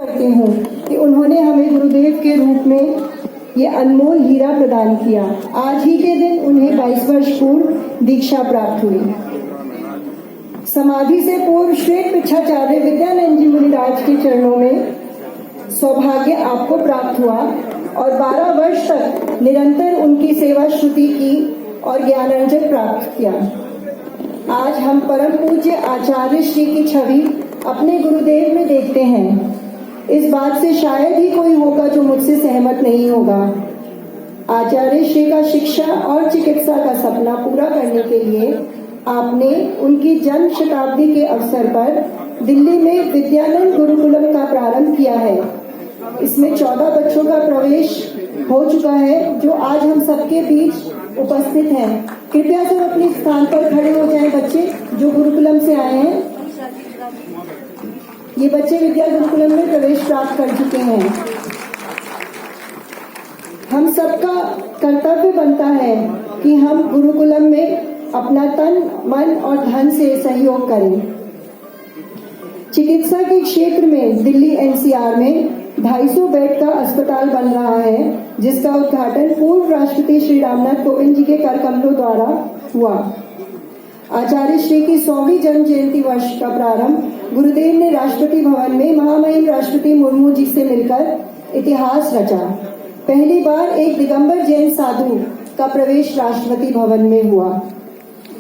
करती हूँ कि उन्होंने हमें गुरुदेव के रूप में ये अनमोल हीरा प्रदान किया। आज ही के दिन उन्हें 22 वर्ष पूर्व दीक्षा प्राप्त हुई। समाधि से पूर्व श्वेत पिच्छाचार्य विद्यानंद जी मुनिराज के चरणों में सौभाग्य आपको प्राप्त हुआ और 12 वर्ष तक निरंतर उनकी सेवा श्रुति की और ज्ञानार्जन प्राप्त किया। आज हम परम पूज्य आचार्य श्री की छवि अपने गुरुदेव में देखते हैं। इस बात से शायद ही कोई होगा जो मुझसे सहमत नहीं होगा। आचार्य श्री का शिक्षा और चिकित्सा का सपना पूरा करने के लिए आपने उनकी जन्म शताब्दी के अवसर पर दिल्ली में विद्यानंद गुरुकुलम का प्रारंभ किया है। इसमें 14 बच्चों का प्रवेश हो चुका है जो आज हम सबके बीच उपस्थित हैं। कृपया सब अपने स्थान पर खड़े हो जाएं बच्चे जो गुरुकुलम से आए हैं। ये बच्चे विद्या गुरुकुलम में प्रवेश प्राप्त कर चुके हैं। हम सबका कर्तव्य बनता है कि हम गुरुकुलम में अपना तन, मन और धन से सहयोग करें। चिकित्सा के क्षेत्र में दिल्ली एनसीआर में 250 बेड का अस्पताल बन रहा है, जिसका उद्घाटन पूर्व राष्ट्रपति श्री रामनाथ कोविंद जी के कर कमलों द्वारा हुआ। आचार्य श्री की 100वीं जन्म जयंती वर्ष का प्रारंभ गुरुदेव ने राष्ट्रपति भवन में महामहिम राष्ट्रपति मुर्मू जी से मिलकर इतिहास रचा। पहली बार एक दिगंबर जैन साधु का प्रवेश राष्ट्रपति भवन में हुआ।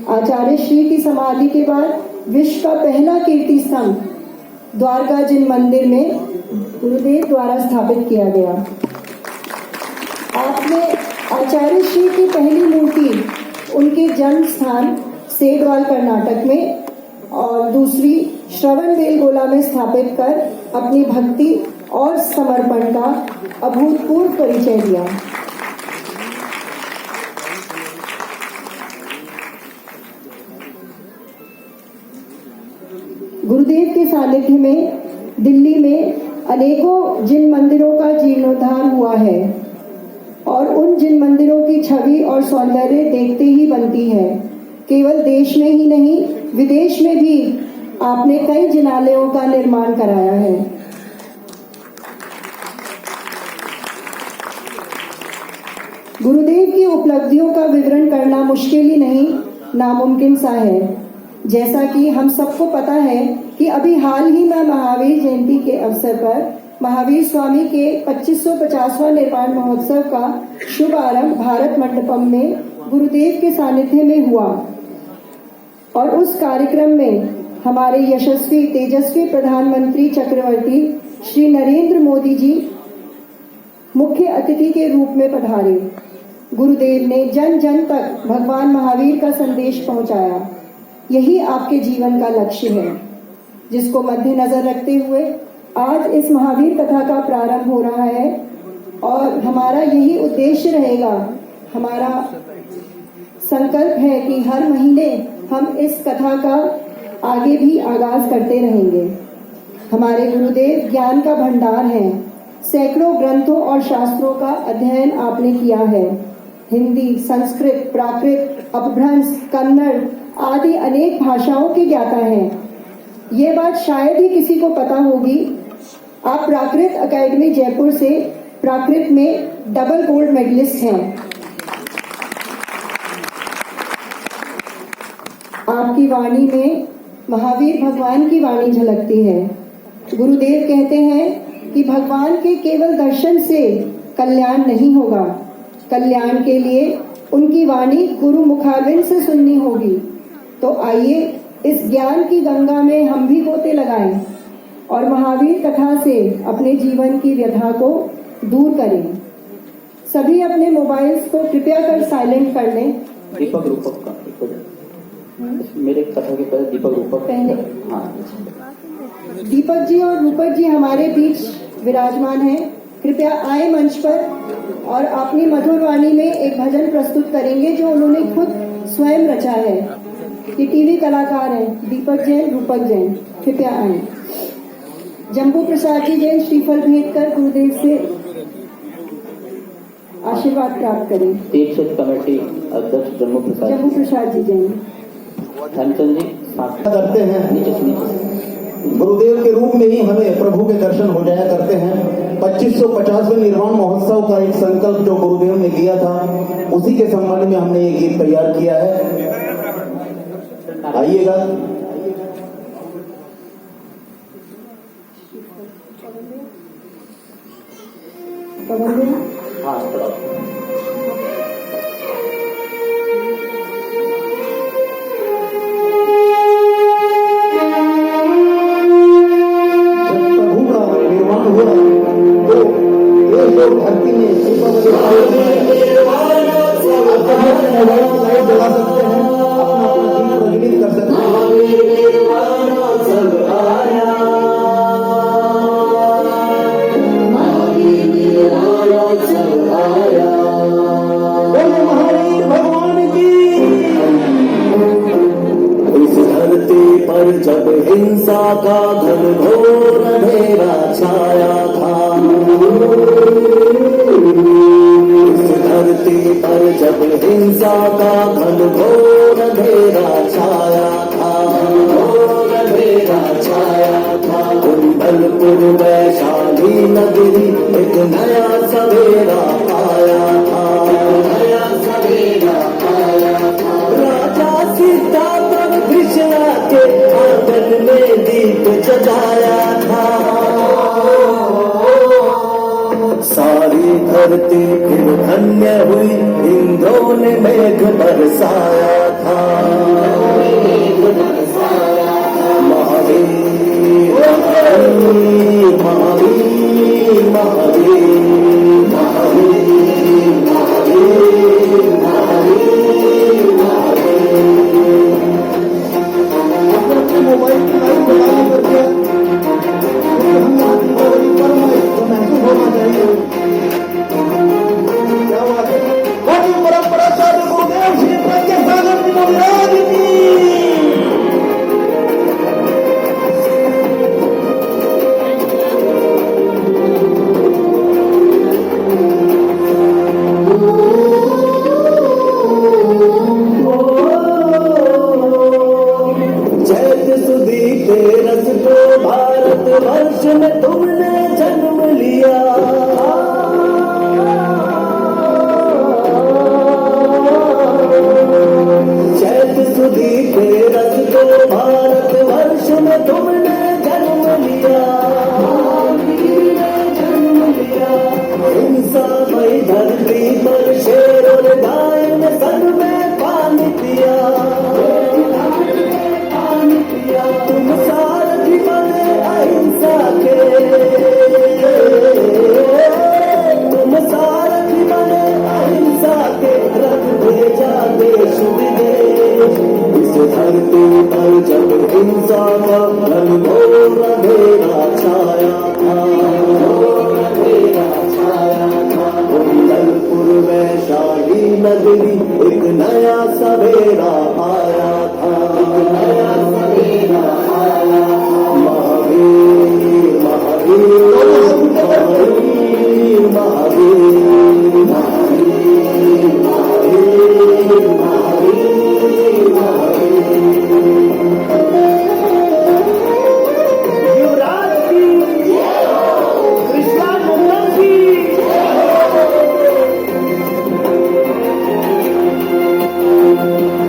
आचार्य श्री की समाधि के बाद विश्व का पहला कीर्ति स्तंभ द्वारका जिन मंदिर में गुरुदेव द्वारा स्थापित किया गया। आपने आचार्य श्री की पहली मूर्ति उनके जन्म स्थान सेडवाल कर्नाटक में और दूसरी श्रवण बेलगोला में स्थापित कर अपनी भक्ति और समर्पण का अभूतपूर्व परिचय दिया। गुरुदेव के सानिध्य में दिल्ली में अनेकों जिन मंदिरों का जीर्णोद्धार हुआ है और उन जिन मंदिरों की छवि और सौंदर्य देखते ही बनती है। केवल देश में ही नहीं, विदेश में भी आपने कई जिनालयों का निर्माण कराया है। गुरुदेव की उपलब्धियों का विवरण करना मुश्किल ही नहीं, नामुमकिन सा है। जैसा कि हम सबको पता है कि अभी हाल ही में महावीर जयंती के अवसर पर महावीर स्वामी के 2550वां निर्वाण महोत्सव का शुभारंभ भारत मंडपम में गुरुदेव के सानिध्य में हुआ और उस कार्यक्रम में हमारे यशस्वी तेजस्वी प्रधानमंत्री चक्रवर्ती श्री नरेंद्र मोदी जी मुख्य अतिथि के रूप में पधारे। गुरुदेव ने जन जन तक भगवान महावीर का संदेश पहुंचाया। यही आपके जीवन का लक्ष्य है, जिसको मद्देनजर रखते हुए आज इस महावीर कथा का प्रारंभ हो रहा है और हमारा यही उद्देश्य रहेगा। हमारा संकल्प है कि हर महीने हम इस कथा का आगे भी आगाज करते रहेंगे। हमारे गुरुदेव ज्ञान का भंडार हैं। सैकड़ों ग्रंथों और शास्त्रों का अध्ययन आपने किया है। हिंदी, संस्कृत, प्राकृत, अपभ्रंश, कन्नड़ आदि अनेक भाषाओं के ज्ञाता हैं। ये बात शायद ही किसी को पता होगी। आप प्राकृत अकेडमी जयपुर से प्राकृत में डबल गोल्ड मेडलिस्ट हैं। आपकी वाणी में महावीर भगवान की वाणी झलकती है। गुरुदेव कहते हैं कि भगवान के केवल दर्शन से कल्याण नहीं होगा, कल्याण के लिए उनकी वाणी गुरु मुखारविंद से सुननी होगी। तो आइए इस ज्ञान की गंगा में हम भी गोते लगाएं और महावीर कथा से अपने जीवन की व्यथा को दूर करें। सभी अपने मोबाइल्स को कृपया कर साइलेंट कर लें। दीपक रूपक का मेरे कथा के पहले दीपक रूपक पहले, हाँ, दीपक जी और रूपक जी हमारे बीच विराजमान हैं। कृपया आए मंच पर और अपनी मधुर वाणी में एक भजन प्रस्तुत करेंगे जो उन्होंने खुद स्वयं रचा है। ये टीवी कलाकार हैं दीपक जैन, रूपक जैन। कृपया आए। जम्बू प्रसाद जी जैन श्रीफल भेंट कर गुरुदेव से आशीर्वाद प्राप्त करें। तीर्थ कमेटी अध्यक्ष जम्बू प्रसाद जी जैन। धनचंद जी करते हैं। नीचे गुरुदेव के रूप में ही हमें प्रभु के दर्शन हो जाया करते हैं। 2550वें निर्वाण महोत्सव का एक संकल्प जो गुरुदेव ने किया था, उसी के संबंध में हमने ये गीत तैयार किया है। आइएगा। हाँ, धरती में जला सकते हैं, अपना प्रज्वलित कर सकते हैं। महावीर भगवान की। इस धरती पर जब हिंसा का घनघोर अंधेरा छाया था, इस धरती पर जब हिंसा का घनघोर अंधेरा छाया था, घोर अंधेरा छाया था, कुंडलपुर वैशाली नगरी एक नया सवेरा आया था, नया सवेरा आया था। राजा सीता तब कृष्णा के आंगन में दीप जलाया था, सारी धरती फिर धन्य हुई, इंद्रों ने मेघ बरसाया था, महावीर महावीर महावीर महावीर महावीर महावीर महावीर। मोबाइल की लाइट जलाने करके हम आपकी परम महसूस होना चाहिए। क्या बात है। बाकी परंपरा साधु गुरुदेव श्री प्रज्ञा सागर जी महाराज की। चैत सुदी के रस को भारत वर्ष में तुमने जन्म लिया, चैत सुदी के रस को भारत वर्ष में तुमने जन्म लिया, जन्म लिया। हिंसा मई धरती पर शेर और गाय ने सन में पानी पिया, तुम सारथी बने अहिंसा के, तुम सारथी बने अहिंसा के, रख भेजा देश विदेश। इस धरती पर जब हिंसा का घनघोर अंधेरा छाया था, घोर अंधेरा छाया था, कुंडलपुर वैशाली नगरी एक नया सवेरा आया था, नया सवेरा आया था। महावीर महावीर महावीर महावीर महावीर महावीर महावीर महावीर। युवराज की, कृष्णानंदन की।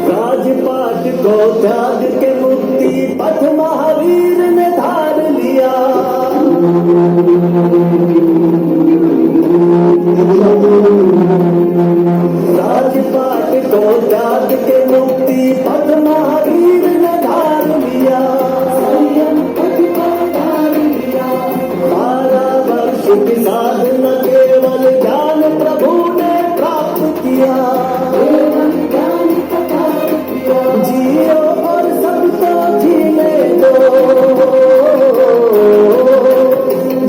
राजपाट को त्याग के मुक्ति पथ महावीर ने धार लिया, राजपाट को त्याग के मुक्ति पथ महावीर ने धार लिया, संयम पथ को धार लिया। 12 वर्ष की साधना केवल ज्ञान प्रभु ने प्राप्त किया, जियो और सबको जीने दो,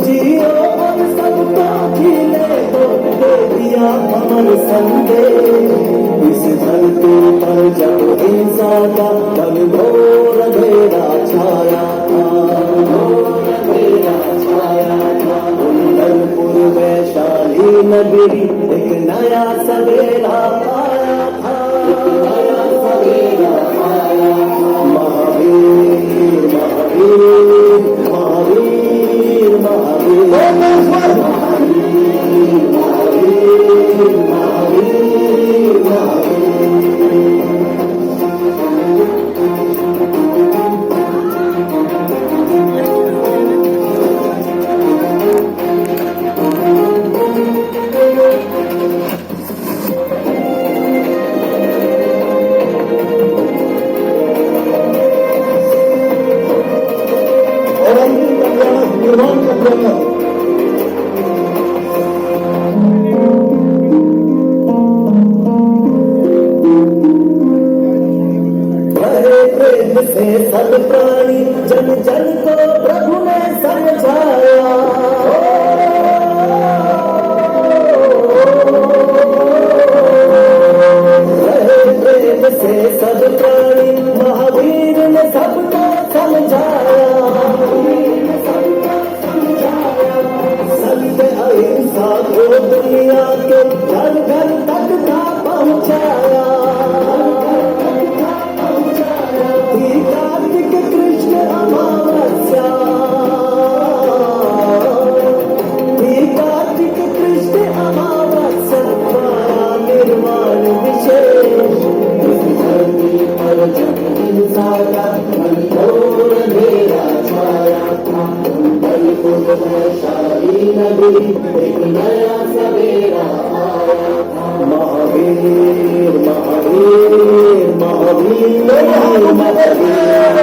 जियो और सबको जीने दो, दे दिया अमर संदेश। इस धरती पर जब हिंसा का घनघोर अंधेरा छाया था, घोर अंधेरा छाया था, कुंडलपुर वैशाली नगरी एक नया सवेरा आया था, नया सवेरा आया था। महावीर महावीर और अंतिम कल्याण निर्माण का कल्याण भरे प्रेम से सब प्राणी जन जन को प्रभु ने समझाया। भरे प्रेम से सब प्राणी महावीर ने सबको समझाया। सत्य अहिंसा को दुनिया के घर घर तक था पहुंचाया। कार्तिक कृष्ण अमावस्या, कार्तिक कृष्ण अमावस्या द्वारा निर्माण विशेष। इस धरती पर जब हिंसा का घनघोर अंधेरा छाया, वैशाली नदी एक नया सवेरा आया। महावीर महावीर महावीर महावीर